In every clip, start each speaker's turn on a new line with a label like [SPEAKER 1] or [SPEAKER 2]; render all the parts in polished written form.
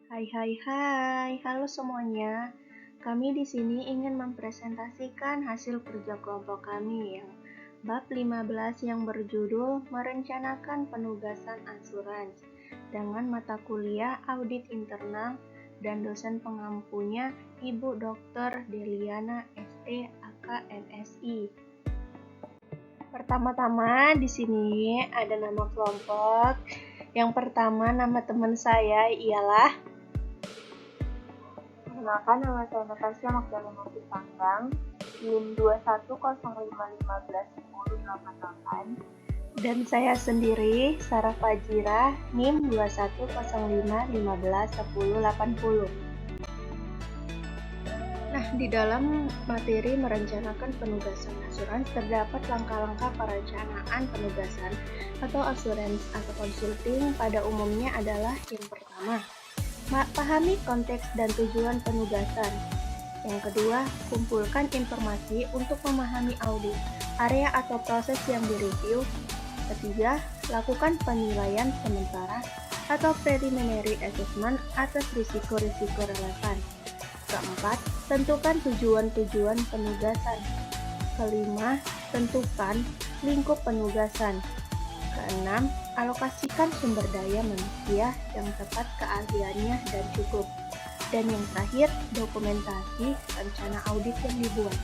[SPEAKER 1] Hai hai hai, halo semuanya. Kami di sini ingin mempresentasikan hasil kerja kelompok kami yang bab 15 yang berjudul Merencanakan Penugasan Asuransi dengan mata kuliah Audit Internal dan dosen pengampunya Ibu Dr. Deliana SE AK MSI. Pertama-tama di sini ada nama kelompok. Yang pertama nama teman saya ialah
[SPEAKER 2] Perkenalkan, nama saya Natasha Magdalena Panggang, NIM 2105151088.
[SPEAKER 1] Dan saya sendiri, Sarah Fajira, NIM 2105151080. Nah, di dalam materi merencanakan penugasan asuransi terdapat langkah-langkah perencanaan penugasan atau asuransi atau konsulting pada umumnya adalah yang pertama, pahami konteks dan tujuan penugasan. Yang kedua, kumpulkan informasi untuk memahami audit, area atau proses yang direview. Ketiga, lakukan penilaian sementara atau preliminary assessment atas risiko-risiko relevan. Keempat, tentukan tujuan-tujuan penugasan. Kelima, tentukan lingkup penugasan. Keenam, alokasikan sumber daya manusia yang tepat keahliannya dan cukup. Dan yang terakhir, dokumentasi rencana audit yang dibuat.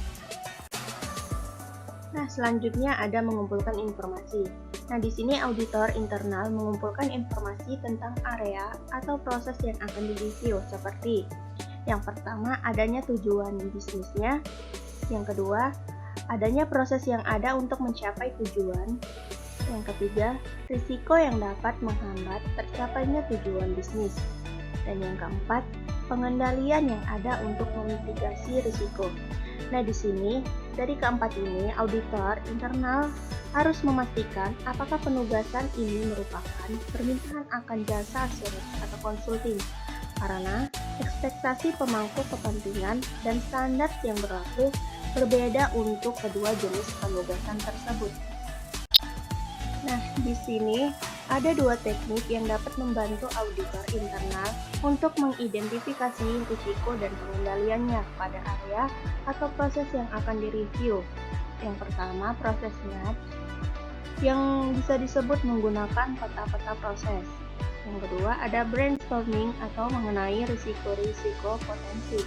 [SPEAKER 1] Nah, selanjutnya ada mengumpulkan informasi. Nah, di sini auditor internal mengumpulkan informasi tentang area atau proses yang akan direview seperti yang pertama, adanya tujuan bisnisnya. Yang kedua, adanya proses yang ada untuk mencapai tujuan. Yang ketiga, risiko yang dapat menghambat tercapainya tujuan bisnis. Dan yang keempat, pengendalian yang ada untuk memitigasi risiko. Nah, di sini, dari keempat ini, auditor internal harus memastikan apakah penugasan ini merupakan permintaan akan jasa asuransi atau konsulting, karena ekspektasi pemangku kepentingan dan standar yang berlaku berbeda untuk kedua jenis penugasan tersebut. Nah, di sini ada dua teknik yang dapat membantu auditor internal untuk mengidentifikasi risiko dan pengendaliannya pada area atau proses yang akan direview. Yang pertama, proses NAT yang bisa disebut menggunakan peta-peta proses. Yang kedua, ada brainstorming atau mengenai risiko-risiko potensi.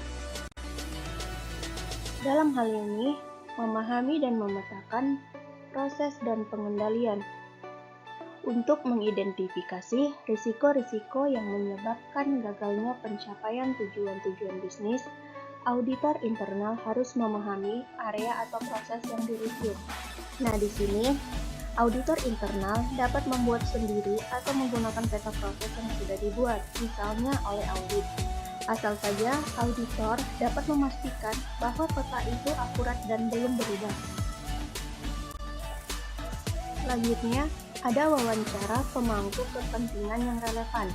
[SPEAKER 1] Dalam hal ini, memahami dan memetakan proses dan pengendalian untuk mengidentifikasi risiko-risiko yang menyebabkan gagalnya pencapaian tujuan-tujuan bisnis. Auditor internal harus memahami area atau proses yang direview. Nah, di sini auditor internal dapat membuat sendiri atau menggunakan peta proses yang sudah dibuat, misalnya oleh audit. Asal saja auditor dapat memastikan bahwa peta itu akurat dan belum berubah. Selanjutnya, ada wawancara pemangku kepentingan yang relevan.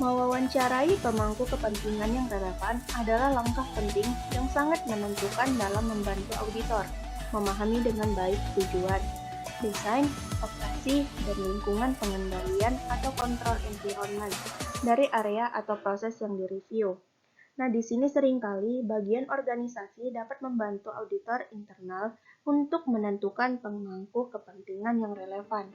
[SPEAKER 1] Mewawancarai pemangku kepentingan yang relevan adalah langkah penting yang sangat menentukan dalam membantu auditor memahami dengan baik tujuan, desain, operasi, dan lingkungan pengendalian atau kontrol environment dari area atau proses yang direview. Nah, di sini seringkali bagian organisasi dapat membantu auditor internal untuk menentukan pemangku kepentingan yang relevan.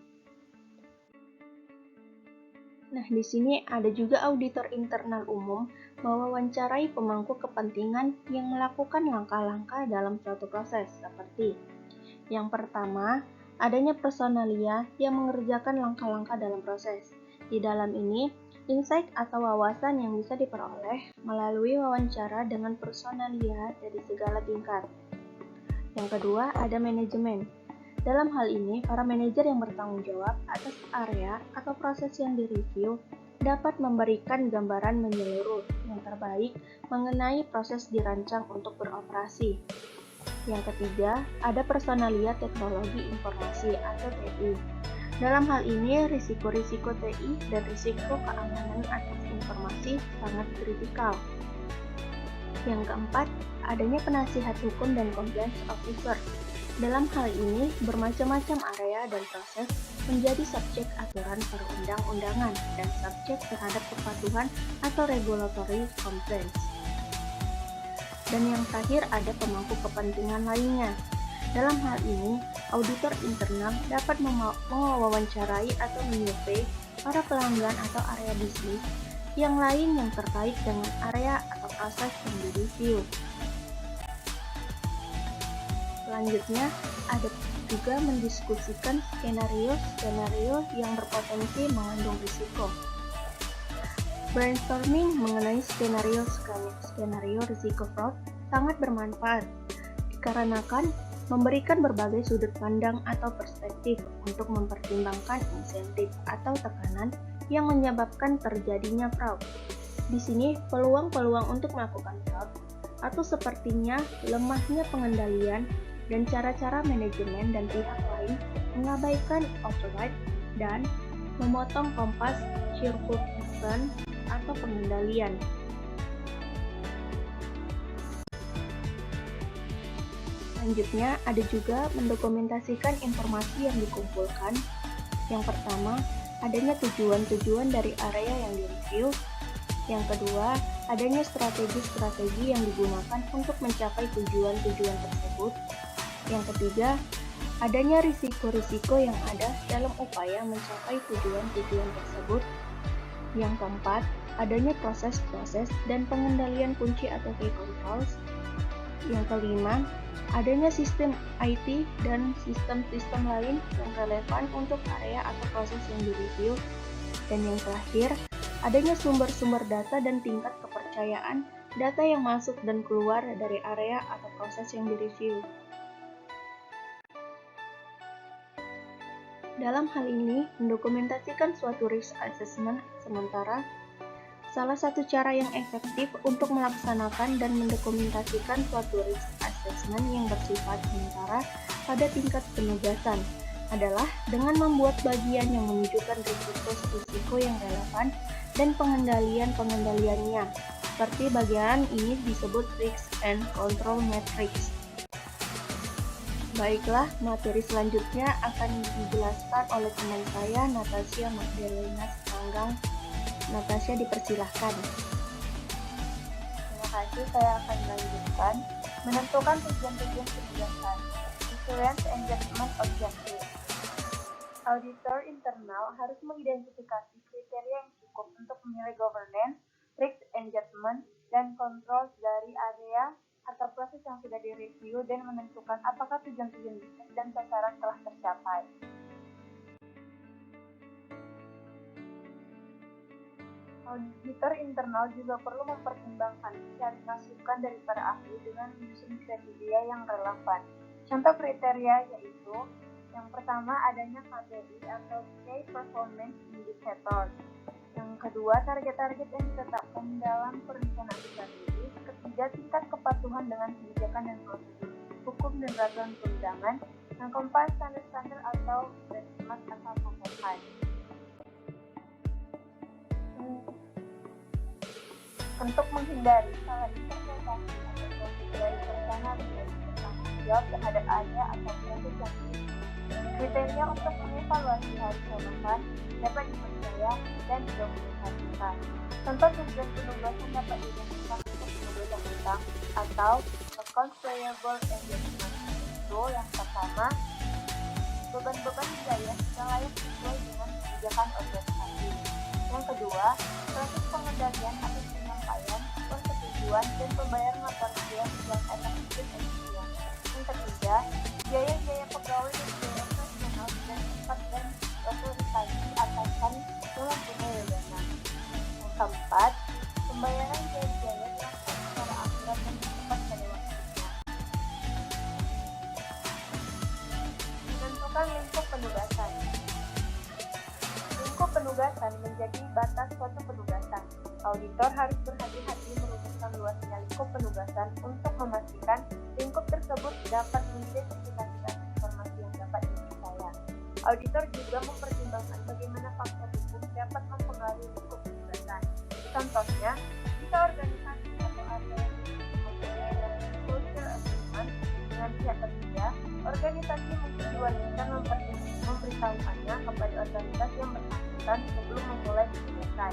[SPEAKER 1] Nah, di sini ada juga auditor internal umum mewawancarai pemangku kepentingan yang melakukan langkah-langkah dalam suatu proses, seperti yang pertama, adanya personalia yang mengerjakan langkah-langkah dalam proses. Di dalam ini, insight atau wawasan yang bisa diperoleh melalui wawancara dengan personalia dari segala tingkat. Yang kedua, ada manajemen. Dalam hal ini, para manajer yang bertanggung jawab atas area atau proses yang direview dapat memberikan gambaran menyeluruh yang terbaik mengenai proses dirancang untuk beroperasi. Yang ketiga, ada personalia teknologi informasi atau TI. Dalam hal ini, risiko-risiko TI dan risiko keamanan atas informasi sangat kritikal. Yang keempat, adanya penasihat hukum dan compliance officer. Dalam hal ini, bermacam-macam area dan proses menjadi subjek aturan perundang-undangan dan subjek terhadap kepatuhan atau regulatory compliance. Dan yang terakhir ada pemangku kepentingan lainnya. Dalam hal ini, auditor internal dapat mewawancarai atau menyurvei para pelanggan atau area bisnis yang lain yang terkait dengan area atau proses yang direview. Selanjutnya, ada juga mendiskusikan skenario-skenario yang berpotensi mengandung risiko. Brainstorming mengenai skenario risiko fraud sangat bermanfaat dikarenakan memberikan berbagai sudut pandang atau perspektif untuk mempertimbangkan insentif atau tekanan yang menyebabkan terjadinya fraud. Di sini, peluang-peluang untuk melakukan fraud atau sepertinya lemahnya pengendalian dan cara-cara manajemen dan pihak lain mengabaikan override dan memotong kompas circumvention atau pengendalian. Selanjutnya, ada juga mendokumentasikan informasi yang dikumpulkan. Yang pertama, adanya tujuan-tujuan dari area yang direview. Yang kedua, adanya strategi-strategi yang digunakan untuk mencapai tujuan-tujuan tersebut. Yang ketiga, adanya risiko-risiko yang ada dalam upaya mencapai tujuan-tujuan tersebut. Yang keempat, adanya proses-proses dan pengendalian kunci atau key controls. Yang kelima, adanya sistem IT dan sistem-sistem lain yang relevan untuk area atau proses yang direview. Dan yang terakhir, adanya sumber-sumber data dan tingkat kepercayaan data yang masuk dan keluar dari area atau proses yang direview. Dalam hal ini, mendokumentasikan suatu risk assessment sementara salah satu cara yang efektif untuk melaksanakan dan mendokumentasikan suatu risk assessment yang bersifat sementara pada tingkat penugasan adalah dengan membuat bagian yang menunjukkan risiko yang relevan dan pengendaliannya. Seperti bagian ini disebut risk and control matrix. Baiklah, materi selanjutnya akan dijelaskan oleh teman saya, Natasha Magdalena Sanggang. Natasha, dipersilahkan.
[SPEAKER 2] Terima kasih, saya akan melanjutkan. Menentukan tujuan-tujuan penugasan. Assurance and Judgment Objective. Auditor internal harus mengidentifikasi kriteria yang cukup untuk menilai governance, risk and judgment, dan controls dari area atau proses yang sudah direview dan menentukan apakah tujuan-tujuan bisnis dan sasaran telah tercapai. Auditor internal juga perlu mempertimbangkan mencari masukan dari para ahli dengan menyusun kriteria yang relevan. Contoh kriteria yaitu yang pertama adanya KPI atau Key Performance Indicator. Yang kedua, target-target yang ditetapkan dalam perencanaan strategi. Ketiga, tingkat kepatuhan dengan kebijakan dan prosedur hukum dan peraturan perundangan. Yang keempat, standar-standar atau benchmark asal pasokan. Untuk menghindari salah interpretasi atau konflik dari perencana menjadi bertanggung jawab terhadap area atau proses yang kriteria untuk mengevaluasi harus relevan, dapat dipercaya, dan didokumentasikan. Contoh tujuan penugasan dapat diidentifikasikan untuk penugasan utang atau accounts payable engagement. Itu yang pertama, beban-beban biaya yang layak sesuai dengan kebijakan organisasi. Yang kedua, proses pengendalian atau penyampaian, persetujuan, dan pembayaran material yang efektif dan efisien. Yang ketiga, biaya-biaya pegawai dan biaya operasional dan tempat dan otorisasi atasan yang mempunyai wewenang. Yang keempat, pembayaran biaya-biaya dilakukan secara akurat dan tepat pada waktunya. Menentukan lingkup penugasan. Lingkup penugasan menjadi batas suatu penugasan. Auditor harus berhati-hati merumuskan luasnya lingkup penugasan untuk memastikan lingkup tersebut dapat mengidentifikasikan informasi yang dapat dipercaya. Auditor juga mempertimbangkan bagaimana faktor hukum dapat mempengaruhi lingkup penugasan. Contohnya, jika organisasi atau area yang mempunyai disclosure agreement dengan pihak ketiga, organisasi mungkin diwajibkan memberitahukannya kepada organisasi yang bersangkutan sebelum memulai kegiatan.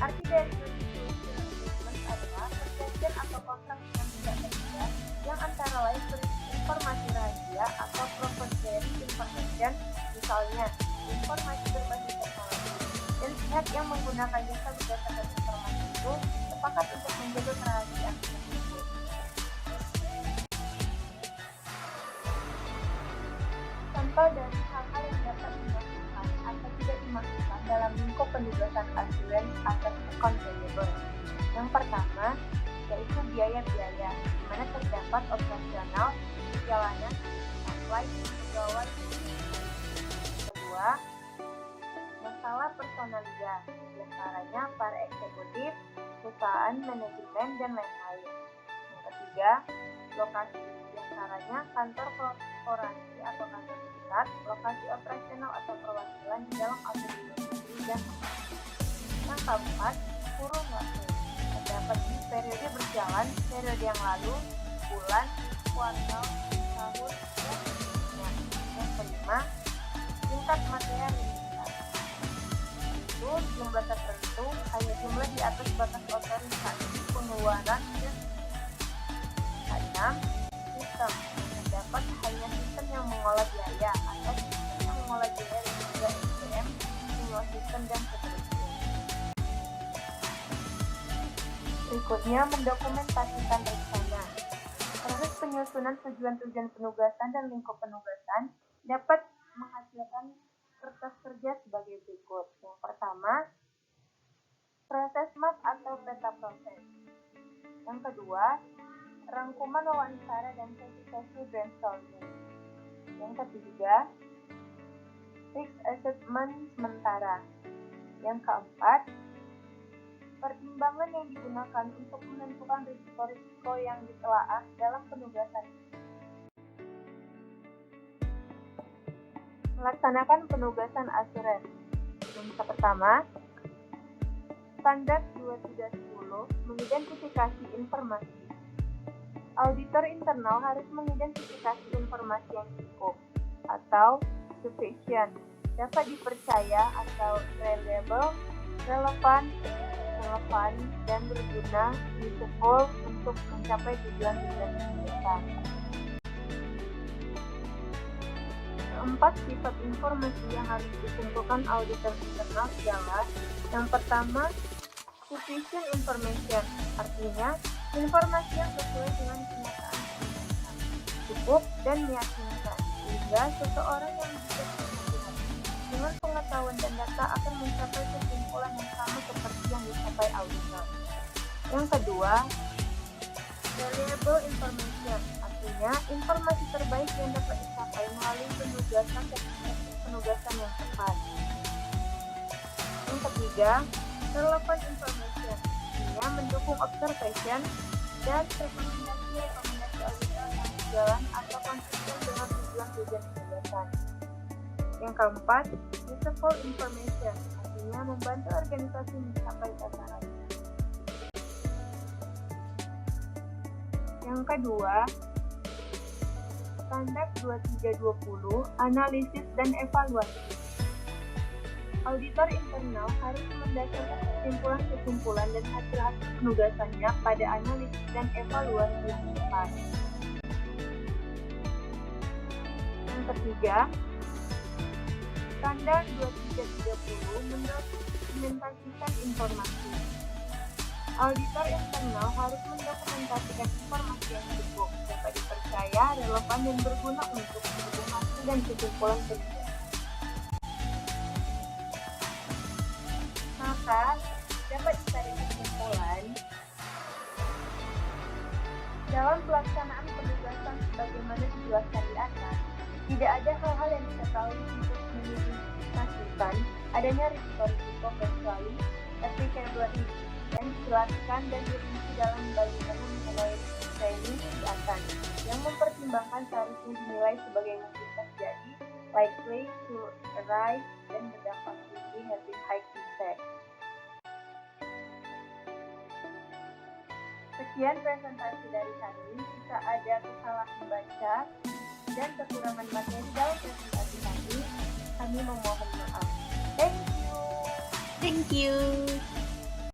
[SPEAKER 2] Arti dari non-disclosure agreement adalah perjanjian atau kontrak yang tidak terlibat yang antara lain berisi informasi rahasia atau proprietary information, misalnya informasi berbasis teknologi, dan pihak yang menggunakan jasa berdasarkan informasi itu sepakat untuk menjaga kerahasiaan tersebut. Contoh dari hal-hal yang dapat dimasukkan atau tidak dimasukkan dalam lingkup penugasan asuransi atas account payable. Yang pertama, yaitu biaya-biaya, di mana terdapat operasional, perjalanan, supply, pegawai. Kedua, masalah personalia, diantaranya para eksekutif, perusahaan, manajemen, dan lain-lain. Yang ketiga, lokasi, diantaranya kantor korporasi atau kantor pusat, lokasi operasional atau perwakilan di dalam autonomous negeri dan yang keempat, kurun waktu, terdapat di periode berjalan, periode yang lalu, bulan, kuartal, tahun, dan seterusnya. Yang kelima, tingkat materialitas, itu jumlah tertentu, hanya jumlah di atas batas otorisasi pengeluaran dan keenam, sistem, terdapat hanya sistem yang mengolah biaya atau sistem yang mengolah biaya dan juga SDM, semua sistem dan seterusnya. Berikutnya, mendokumentasikan rencana. Proses penyusunan tujuan-tujuan penugasan dan lingkup penugasan dapat menghasilkan kertas kerja sebagai berikut. Yang pertama, proses map atau peta proses. Yang kedua, rangkuman wawancara dan sesi-sesi brainstorming. Yang ketiga, risk assessment sementara. Yang keempat, pertimbangan yang digunakan untuk menentukan risiko-risiko yang ditelaah dalam penugasan. Melaksanakan penugasan asuransi. Yang pertama, standar 2310 mengidentifikasi informasi. Auditor internal harus mengidentifikasi informasi yang cukup atau sufficient, dapat dipercaya atau reliable, relevan, dan berguna, useful untuk mencapai tujuan-tujuan penugasan. Keempat, sifat informasi yang harus dikumpulkan auditor internal adalah yang pertama, sufficient information, artinya informasi yang sesuai dengan kenyataan cukup dan meyakinkan, sehingga seseorang yang bisa dengan pengetahuan dan data akan mencapai kesimpulan yang sama seperti yang dicapai auditor. Yang kedua, reliable information, artinya informasi terbaik yang dapat dicapai melalui penugasan yang tepat. Yang ketiga, relevant information, artinya mendukung observation dan rekomendasi auditor yang sejalan atau konsisten dengan tujuan-tujuan penugasan. Yang keempat, useful information, artinya membantu organisasi mencapai sasaran. Yang kedua, standar 2320, analisis dan evaluasi. Auditor internal harus mendasarkan kesimpulan-kesimpulan dan hasil-hasil penugasannya pada analisis dan evaluasi yang tepat. Yang ketiga, standar 2330 mendokumentasikan informasi. Auditor internal harus mendokumentasikan informasi yang cukup, dapat dipercaya, relevan, dan berguna untuk mendukung hasil dan kesimpulan penugasan. Maka, dapat ditarik kesimpulan, dalam pelaksanaan penugasan sebagaimana dijelaskan di atas, tidak ada hal-hal yang diketahui untuk meminimalisasikan adanya risiko-risiko kecuali applicability yang dijelaskan dan dirinci dalam bagaimana mengenai training di atas, yang mempertimbangkan seharusnya dinilai sebagai mungkin terjadi, likely to arise, dan berdampak tinggi, having high impact. Sekian presentasi dari kami. Jika ada kesalahan baca, dan kekurangan materi dalam presentasi kami memohon maaf. Thank you.
[SPEAKER 1] Thank you.